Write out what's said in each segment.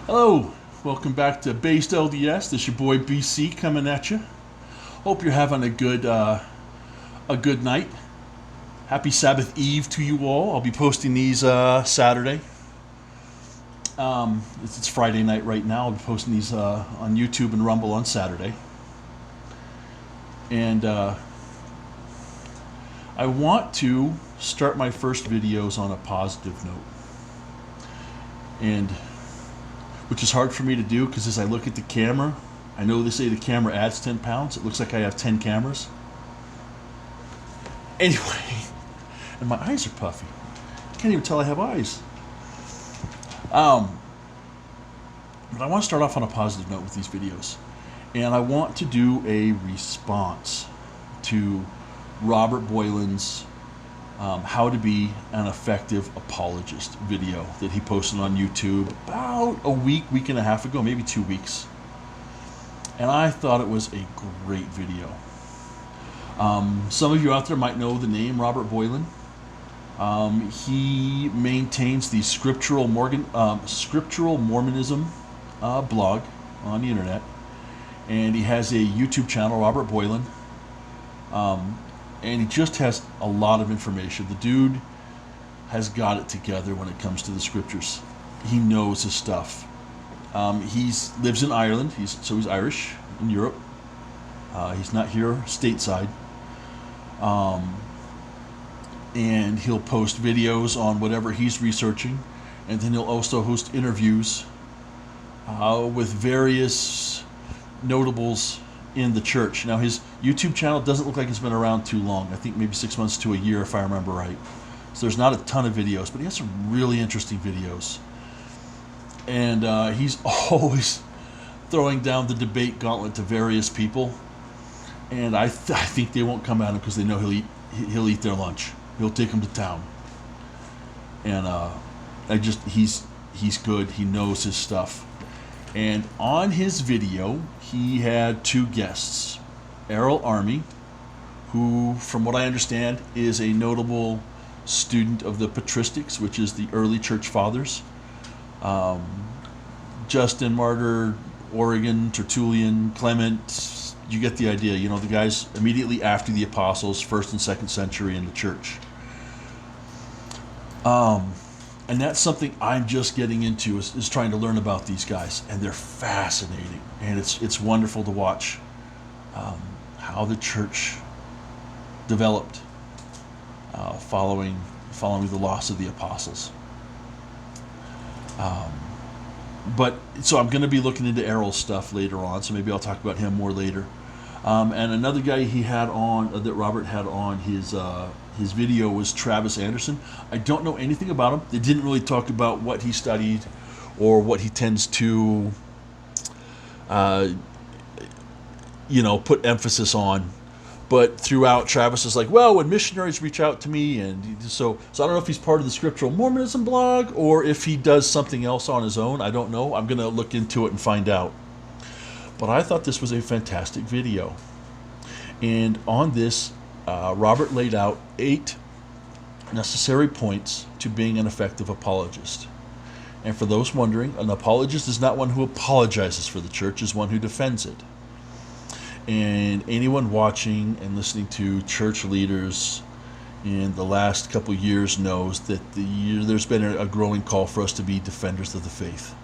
Hello, welcome back to Based LDS. This is your boy BC coming at you. Hope you're having a good night. Happy Sabbath Eve to you all. I'll be posting these Saturday. It's Friday night right now. I'll be posting these on YouTube and Rumble on Saturday. And I want to start my first videos on a positive note. And which is hard for me to do because as I look at the camera, I know they say the camera adds 10 pounds. It looks like I have 10 cameras. Anyway, and my eyes are puffy. Can't even tell I have eyes. But I want to start off on a positive note with these videos. And I want to do a response to Robert Boylan's How to Be an Effective Apologist video that he posted on YouTube about a week and a half ago, maybe 2 weeks. And I thought it was a great video. Some of you out there might know the name Robert Boylan. He maintains the Scriptural Mormonism blog on the internet. And he has a YouTube channel, Robert Boylan. And he just has a lot of information. The dude has got it together when it comes to the scriptures. He knows his stuff. He lives in Ireland. He's Irish in Europe. He's not here stateside. And he'll post videos on whatever he's researching, and then he'll also host interviews with various notables in the church. Now his YouTube channel doesn't look like it's been around too long. I think maybe 6 months to a year if I remember right. So there's not a ton of videos, but he has some really interesting videos. And he's always throwing down the debate gauntlet to various people. And I think they won't come at him because they know he'll eat their lunch. He'll take them to town. And he's good. He knows his stuff. And on his video, he had two guests. Errol Army, who, from what I understand, is a notable student of the patristics, which is the early church fathers. Justin Martyr, Origen, Tertullian, Clement, you get the idea. You know, the guys immediately after the apostles, 1st and 2nd century in the church. And that's something I'm just getting into is trying to learn about these guys, and they're fascinating, and it's wonderful to watch how the church developed following the loss of the apostles. But so I'm going to be looking into Errol's stuff later on, so maybe I'll talk about him more later. And another guy he had on that Robert had on his video was Travis Anderson. I don't know anything about him. They didn't really talk about what he studied or what he tends to, put emphasis on. But throughout, Travis is like, well, when missionaries reach out to me, and so I don't know if he's part of the Scriptural Mormonism blog or if he does something else on his own. I don't know. I'm going to look into it and find out. But I thought this was a fantastic video. And on this, Robert laid out 8 necessary points to being an effective apologist. And for those wondering, an apologist is not one who apologizes for the church, is one who defends it. And anyone watching and listening to church leaders in the last couple years knows that there's been a growing call for us to be defenders of the faith,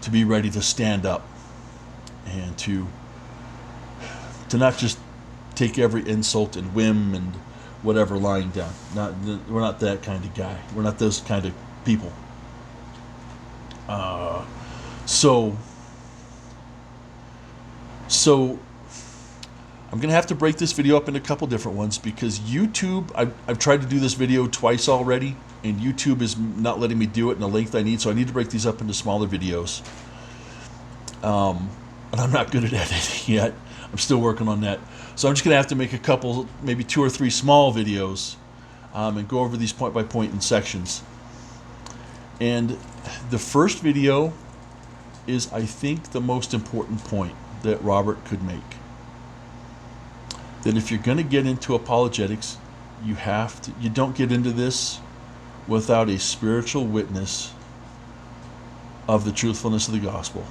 to be ready to stand up and to not just take every insult and whim and whatever lying down. We're not that kind of guy. We're not those kind of people. So I'm going to have to break this video up into a couple different ones because YouTube, I've tried to do this video twice already, and YouTube is not letting me do it in the length I need, so I need to break these up into smaller videos. And I'm not good at editing yet. I'm still working on that. So I'm just going to have to make a couple, maybe 2 or 3 small videos and go over these point by point in sections. And the first video is, I think, the most important point that Robert could make. That if you're going to get into apologetics, you don't get into this without a spiritual witness of the truthfulness of the gospel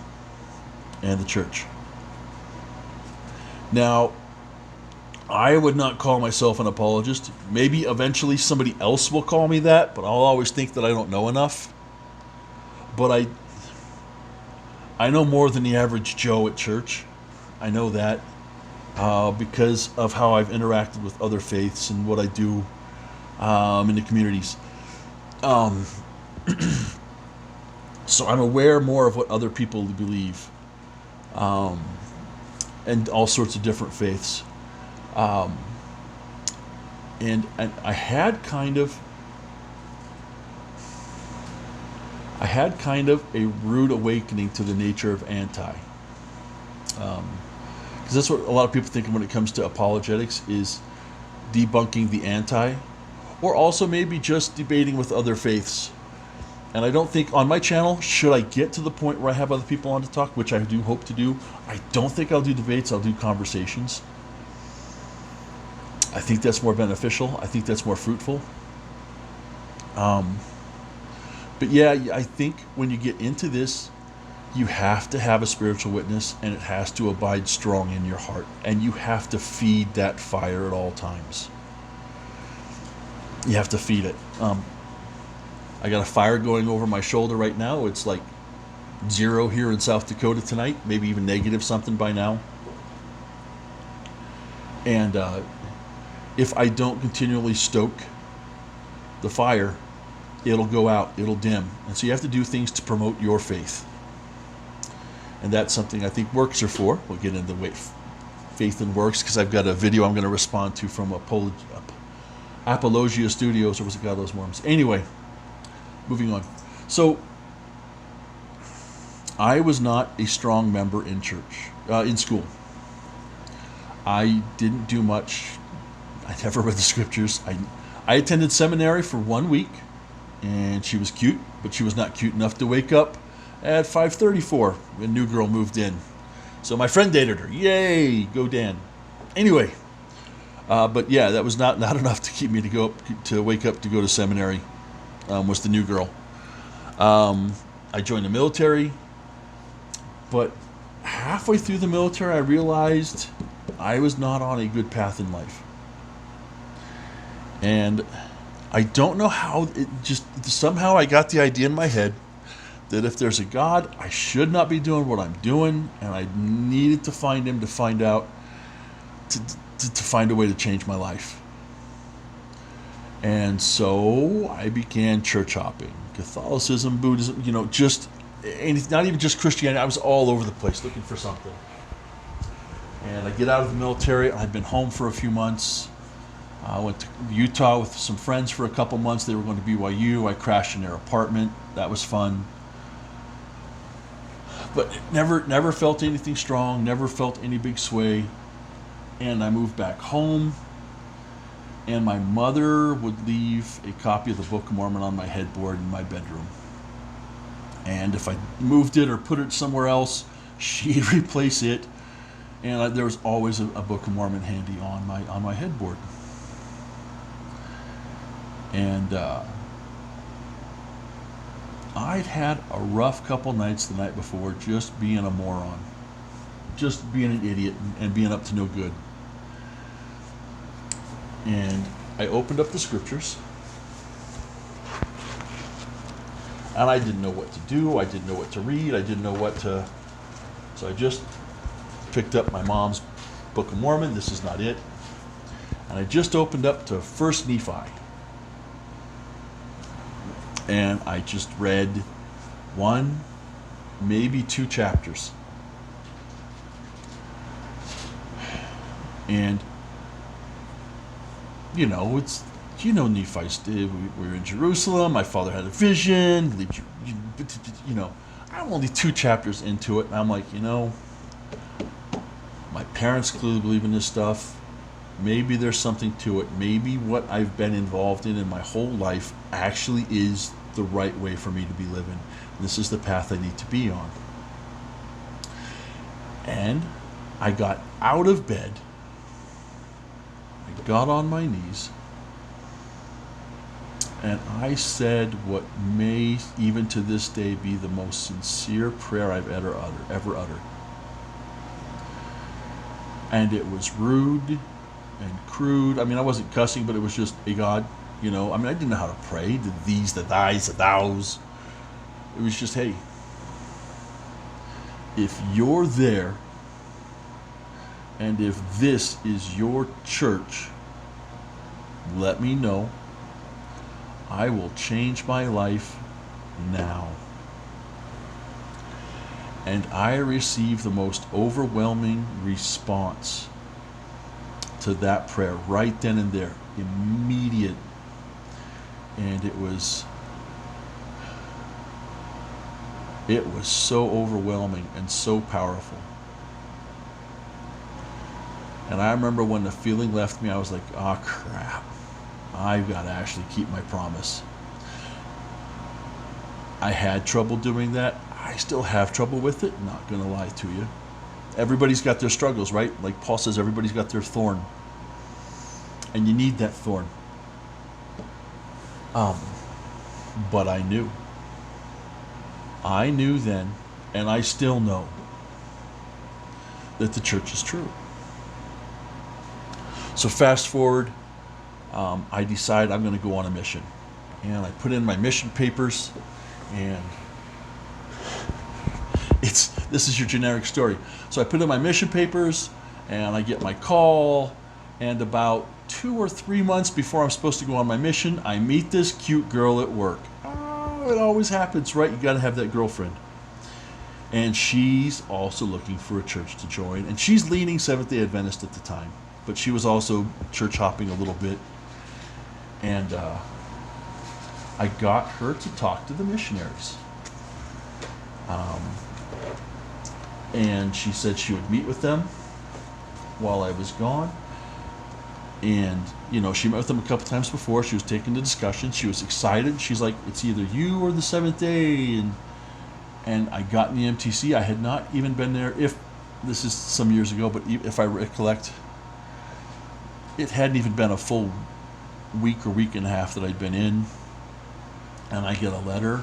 and the church. Now, I would not call myself an apologist. Maybe eventually somebody else will call me that, but I'll always think that I don't know enough. But I know more than the average Joe at church. I know that because of how I've interacted with other faiths and what I do in the communities. So I'm aware more of what other people believe, and all sorts of different faiths. And I had kind of a rude awakening to the nature of anti. Because that's what a lot of people think when it comes to apologetics, is debunking the anti, or also maybe just debating with other faiths. And I don't think on my channel, should I get to the point where I have other people on to talk, which I do hope to do, I don't think I'll do debates, I'll do conversations. I think that's more beneficial. I think that's more fruitful. But yeah, I think when you get into this, you have to have a spiritual witness, and it has to abide strong in your heart. And you have to feed that fire at all times. You have to feed it. I got a fire going over my shoulder right now. It's like 0 here in South Dakota tonight, maybe even negative something by now. And if I don't continually stoke the fire, it'll go out, it'll dim. And so you have to do things to promote your faith. And that's something I think works are for. We'll get into faith and works, because I've got a video I'm going to respond to from Apologia Studios, or was it God Those Worms? Anyway, moving on. So, I was not a strong member in church, in school. I didn't do much. I never read the scriptures. I attended seminary for 1 week, and she was cute, but she was not cute enough to wake up at 5:34 when a new girl moved in. So my friend dated her. Yay, go Dan. Anyway, but yeah, that was not enough to keep me to wake up to go to seminary. Was the new girl. I joined the military, but halfway through the military, I realized I was not on a good path in life. And I don't know how, somehow I got the idea in my head that if there's a God, I should not be doing what I'm doing, and I needed to find him to find out, to find a way to change my life. And so I began church hopping, Catholicism, Buddhism, just not even just Christianity. I was all over the place looking for something. And I get out of the military. I'd been home for a few months. I went to Utah with some friends for a couple months. They were going to BYU. I crashed in their apartment. That was fun. But never felt anything strong, never felt any big sway. And I moved back home, and my mother would leave a copy of the Book of Mormon on my headboard in my bedroom. And if I moved it or put it somewhere else, she'd replace it. And there was always a Book of Mormon handy on my headboard. And I'd had a rough couple nights the night before, just being a moron, just being an idiot and being up to no good. And I opened up the scriptures, and I didn't know what to do. I didn't know what to read. I didn't know what to. So I just picked up my mom's Book of Mormon. This is not it. And I just opened up to 1 Nephi. And I just read 1, maybe 2 chapters. And, it's, Nephi's, we were in Jerusalem, my father had a vision, I'm only 2 chapters into it, and I'm like, my parents clearly believe in this stuff. Maybe there's something to it. Maybe what I've been involved in my whole life actually is the right way for me to be living. This is the path I need to be on. And I got out of bed. I got on my knees. And I said what may, even to this day, be the most sincere prayer I've ever uttered. And it was rude and crude. I mean, I wasn't cussing, but it was just, hey, God, you know, I mean, I didn't know how to pray, the these, the thys, the thous. It was just, hey, if you're there and if this is your church, let me know. I will change my life now. And I received the most overwhelming response to that prayer right then and there, immediate. And it was so overwhelming and so powerful. And I remember when the feeling left me, I was like, oh crap, I've got to actually keep my promise. I had trouble doing that. I still have trouble with it, not going to lie to you. Everybody's got their struggles, right? Like Paul says, everybody's got their thorn. And you need that thorn. But I knew. I knew then, and I still know, that the church is true. So fast forward, I decide I'm going to go on a mission. And I put in my mission papers, and this is your generic story. So I put in my mission papers, and I get my call, and about 2 or 3 months before I'm supposed to go on my mission, I meet this cute girl at work. Oh, it always happens, right? You got to have that girlfriend. And she's also looking for a church to join, and she's leaning Seventh-day Adventist at the time, but she was also church hopping a little bit. And I got her to talk to the missionaries. And she said she would meet with them while I was gone. And, you know, she met with them a couple times before. She was taking the discussion. She was excited. She's like, it's either you or the Seventh Day. And I got in the MTC. I had not even been there, if this is some years ago, but if I recollect, it hadn't even been a full week or week and a half that I'd been in. And I get a letter,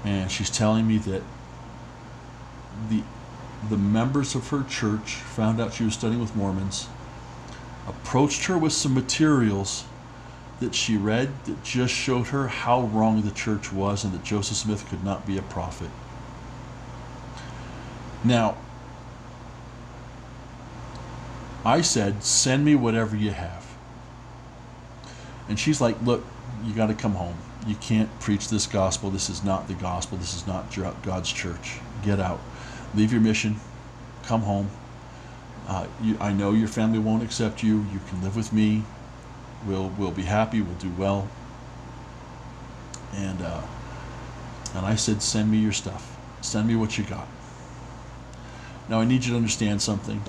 and she's telling me that the members of her church found out she was studying with Mormons, approached her with some materials that she read that just showed her how wrong the church was and that Joseph Smith could not be a prophet. Now, I said, send me whatever you have. And she's like, look, you got to come home. You can't preach this gospel. This is not the gospel. This is not God's church. Get out. Leave your mission. Come home. I know your family won't accept you. You can live with me. We'll be happy. We'll do well. And I said, send me your stuff. Send me what you got. Now I need you to understand something.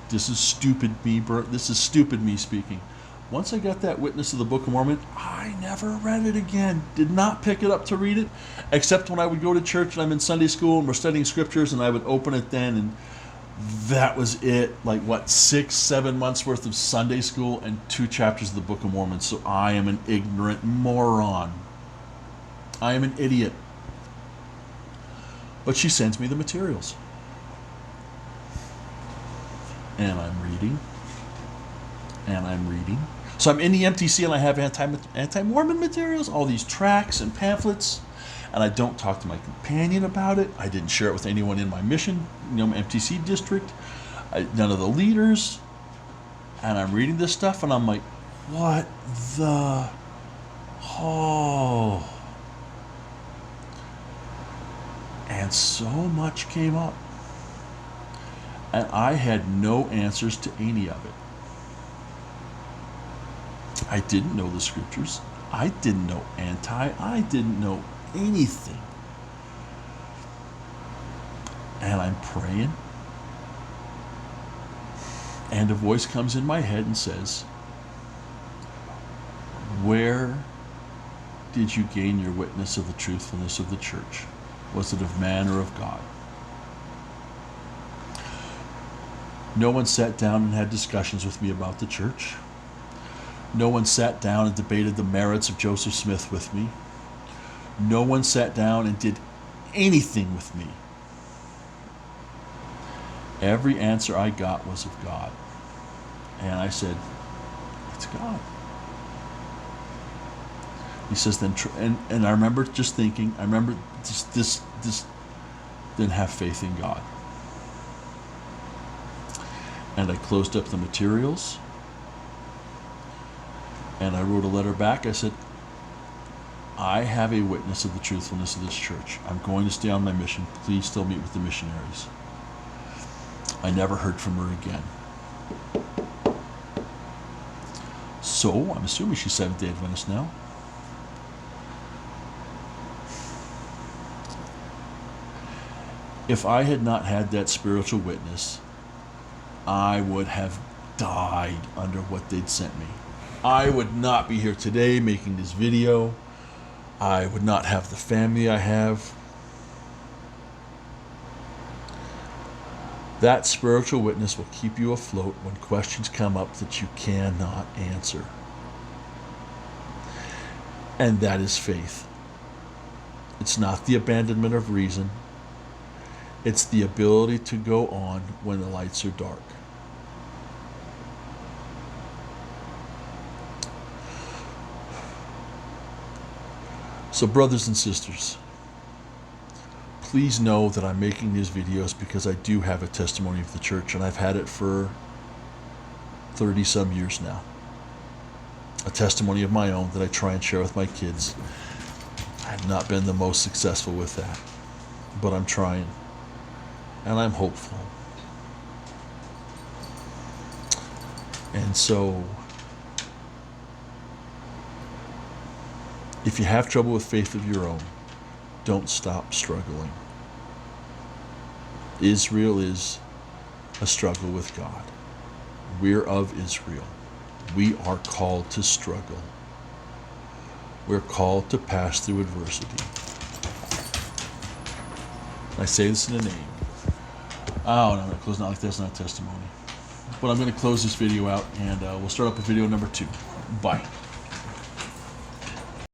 This is stupid me, Bert. This is stupid me speaking. Once I got that Witness of the Book of Mormon, I never read it again. Did not pick it up to read it, except when I would go to church and I'm in Sunday school and we're studying scriptures, and I would open it then, and that was it. Like, 6-7 months worth of Sunday school and 2 chapters of the Book of Mormon. So I am an ignorant moron. I am an idiot. But she sends me the materials. And I'm reading. And I'm reading. So I'm in the MTC and I have anti-Mormon materials, all these tracts and pamphlets, and I don't talk to my companion about it. I didn't share it with anyone in my mission, my MTC district, none of the leaders. And I'm reading this stuff and I'm like, what the? Oh. And so much came up. And I had no answers to any of it. I didn't know the scriptures. I didn't know I didn't know anything. And I'm praying. And a voice comes in my head and says, where did you gain your witness of the truthfulness of the church? Was it of man or of God? No one sat down and had discussions with me about the church. No one sat down and debated the merits of Joseph Smith with me. No one sat down and did anything with me. Every answer I got was of God. And I said, it's God. He says, then, and I remember just thinking, I remember this, then have faith in God. And I closed up the materials. And I wrote a letter back. I said, I have a witness of the truthfulness of this church. I'm going to stay on my mission. Please still meet with the missionaries. I never heard from her again. So, I'm assuming she's Seventh-day Adventist now. If I had not had that spiritual witness, I would have died under what they'd sent me. I would not be here today making this video. I would not have the family I have. That spiritual witness will keep you afloat when questions come up that you cannot answer. And that is faith. It's not the abandonment of reason. It's the ability to go on when the lights are dark. So, brothers and sisters, please know that I'm making these videos because I do have a testimony of the church, and I've had it for 30 some years now. A testimony of my own that I try and share with my kids. I've not been the most successful with that, but I'm trying, and I'm hopeful. And so, if you have trouble with faith of your own, don't stop struggling. Israel is a struggle with God. We're of Israel. We are called to struggle. We're called to pass through adversity. I say this in the name. Oh, no, I'm not closing out like that's not a testimony. But I'm going to close this video out, and we'll start up with video number 2. Bye.